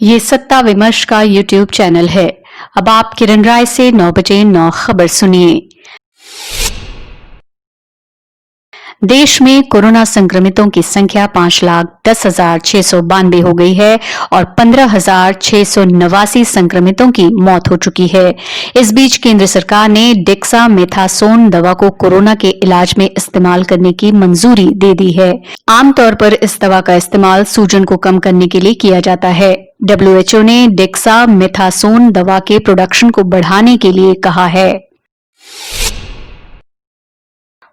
ये सत्ता विमर्श का यूट्यूब चैनल है। अब आप किरण राय से 9 बजे 9 खबर सुनिए। देश में कोरोना संक्रमितों की संख्या 5,10,692 हो गई है और 15,689 संक्रमितों की मौत हो चुकी है। इस बीच केंद्र सरकार ने डेक्सामेथासोन दवा को कोरोना के इलाज में इस्तेमाल करने की मंजूरी दे दी है। आमतौर पर इस दवा का इस्तेमाल सूजन को कम करने के लिए किया जाता है। WHO ने डेक्सामेथासोन दवा के प्रोडक्शन को बढ़ाने के लिए कहा है।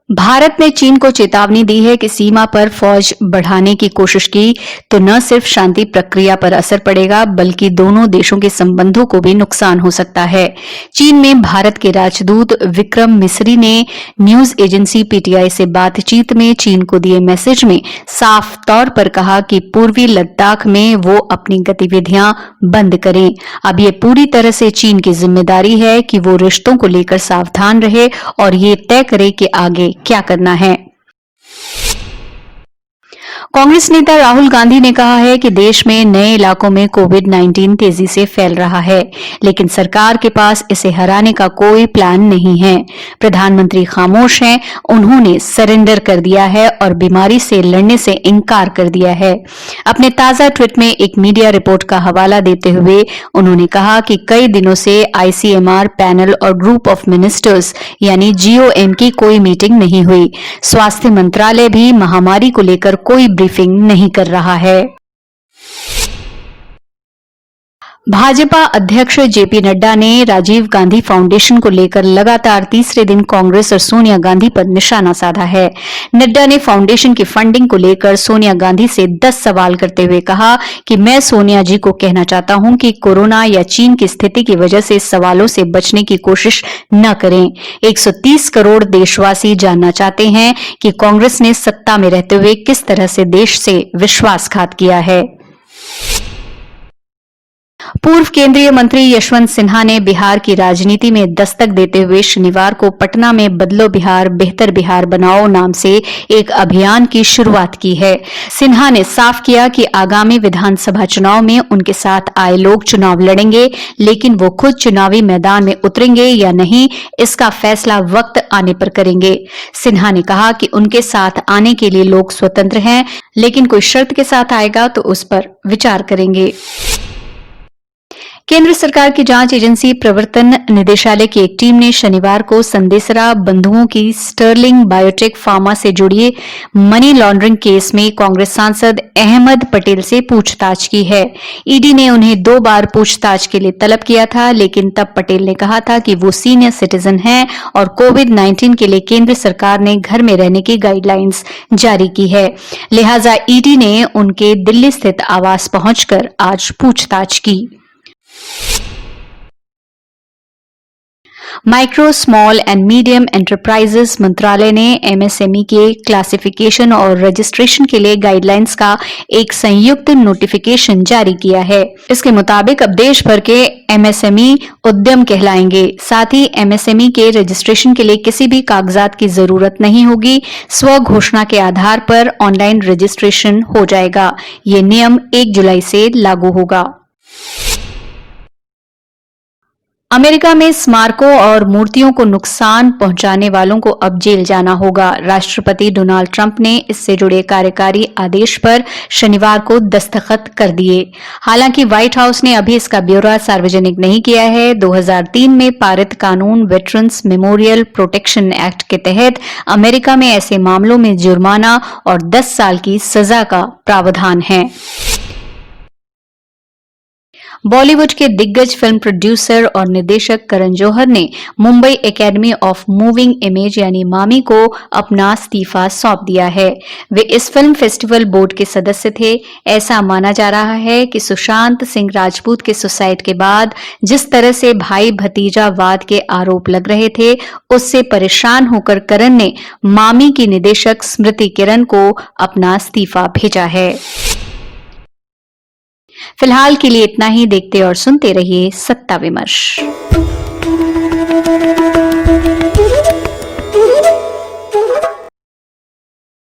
भारत ने चीन को चेतावनी दी है कि सीमा पर फौज बढ़ाने की कोशिश की तो न सिर्फ शांति प्रक्रिया पर असर पड़ेगा बल्कि दोनों देशों के संबंधों को भी नुकसान हो सकता है। चीन में भारत के राजदूत विक्रम मिसरी ने न्यूज एजेंसी PTI से बातचीत में चीन को दिए मैसेज में साफ तौर पर कहा कि पूर्वी लद्दाख में वो अपनी गतिविधियां बंद करें। अब ये पूरी तरह से चीन की जिम्मेदारी है कि वो रिश्तों को लेकर सावधान रहे और ये तय करे कि आगे क्या करना है। कांग्रेस नेता राहुल गांधी ने कहा है कि देश में नए इलाकों में कोविड-19 तेजी से फैल रहा है, लेकिन सरकार के पास इसे हराने का कोई प्लान नहीं है। प्रधानमंत्री खामोश हैं, उन्होंने सरेंडर कर दिया है और बीमारी से लड़ने से इनकार कर दिया है। अपने ताजा ट्वीट में एक मीडिया रिपोर्ट का हवाला देते हुए उन्होंने कहा कि कई दिनों से ICMR पैनल और ग्रुप ऑफ मिनिस्टर्स यानी GOM की कोई मीटिंग नहीं हुई। स्वास्थ्य मंत्रालय भी महामारी को लेकर कोई ब्रीफिंग नहीं कर रहा है। भाजपा अध्यक्ष JP नड्डा ने राजीव गांधी फाउंडेशन को लेकर लगातार तीसरे दिन कांग्रेस और सोनिया गांधी पर निशाना साधा है। नड्डा ने फाउंडेशन की फंडिंग को लेकर सोनिया गांधी से 10 सवाल करते हुए कहा कि मैं सोनिया जी को कहना चाहता हूं कि कोरोना या चीन की स्थिति की वजह से सवालों से बचने की कोशिश न करें। 130 करोड़ देशवासी जानना चाहते हैं कि कांग्रेस ने सत्ता में रहते हुए किस तरह से देश से विश्वासघात किया है। पूर्व केंद्रीय मंत्री यशवंत सिन्हा ने बिहार की राजनीति में दस्तक देते हुए शनिवार को पटना में बदलो बिहार बेहतर बिहार बनाओ नाम से एक अभियान की शुरुआत की है। सिन्हा ने साफ किया कि आगामी विधानसभा चुनाव में उनके साथ आए लोग चुनाव लड़ेंगे, लेकिन वो खुद चुनावी मैदान में उतरेंगे या नहीं इसका फैसला वक्त आने पर करेंगे। सिन्हा ने कहा कि उनके साथ आने के लिए लोग स्वतंत्र हैं, लेकिन कोई शर्त के साथ आएगा तो उस पर विचार करेंगे। केंद्र सरकार की जांच एजेंसी प्रवर्तन निदेशालय की एक टीम ने शनिवार को संदेसरा बंधुओं की स्टर्लिंग बायोटेक फार्मा से जुड़ी मनी लॉन्ड्रिंग केस में कांग्रेस सांसद अहमद पटेल से पूछताछ की है। ईडी ने उन्हें 2 बार पूछताछ के लिए तलब किया था, लेकिन तब पटेल ने कहा था कि वो सीनियर सिटीजन हैं और कोविड-19 के लिए केंद्र सरकार ने घर में रहने की गाइडलाइंस जारी की है। लिहाजा ईडी ने उनके दिल्ली स्थित आवास पहुंचकर आज पूछताछ की। Micro small and medium enterprises मंत्रालय ने MSME के क्लासिफिकेशन और रजिस्ट्रेशन के लिए गाइडलाइंस का एक संयुक्त नोटिफिकेशन जारी किया है। इसके मुताबिक अब देश भर के MSME उद्यम कहलाएंगे। साथ ही MSME के रजिस्ट्रेशन के लिए किसी भी कागजात की जरूरत नहीं होगी। स्व घोषणा के आधार पर ऑनलाइन रजिस्ट्रेशन हो जाएगा। ये नियम 1 जुलाई से लागू होगा। अमेरिका में स्मारकों और मूर्तियों को नुकसान पहुंचाने वालों को अब जेल जाना होगा। राष्ट्रपति डोनाल्ड ट्रंप ने इससे जुड़े कार्यकारी आदेश पर शनिवार को दस्तखत कर दिए। हालांकि व्हाइट हाउस ने अभी इसका ब्यौरा सार्वजनिक नहीं किया है। 2003 में पारित कानून वेटरन्स मेमोरियल प्रोटेक्शन एक्ट के तहत अमेरिका में ऐसे मामलों में जुर्माना और 10 साल की सजा का प्रावधान है। बॉलीवुड के दिग्गज फिल्म प्रोड्यूसर और निर्देशक करण जौहर ने Mumbai academy of moving image यानी मामी को अपना इस्तीफा सौंप दिया है। वे इस फिल्म फेस्टिवल बोर्ड के सदस्य थे। ऐसा माना जा रहा है कि सुशांत सिंह राजपूत के सुसाइड के बाद जिस तरह से भाई भतीजावाद के आरोप लग रहे थे, उससे परेशान होकर करण ने मामी की निदेशक स्मृति किरण को अपना इस्तीफा भेजा है। फिलहाल के लिए इतना ही। देखते और सुनते रहिए सत्ता विमर्श।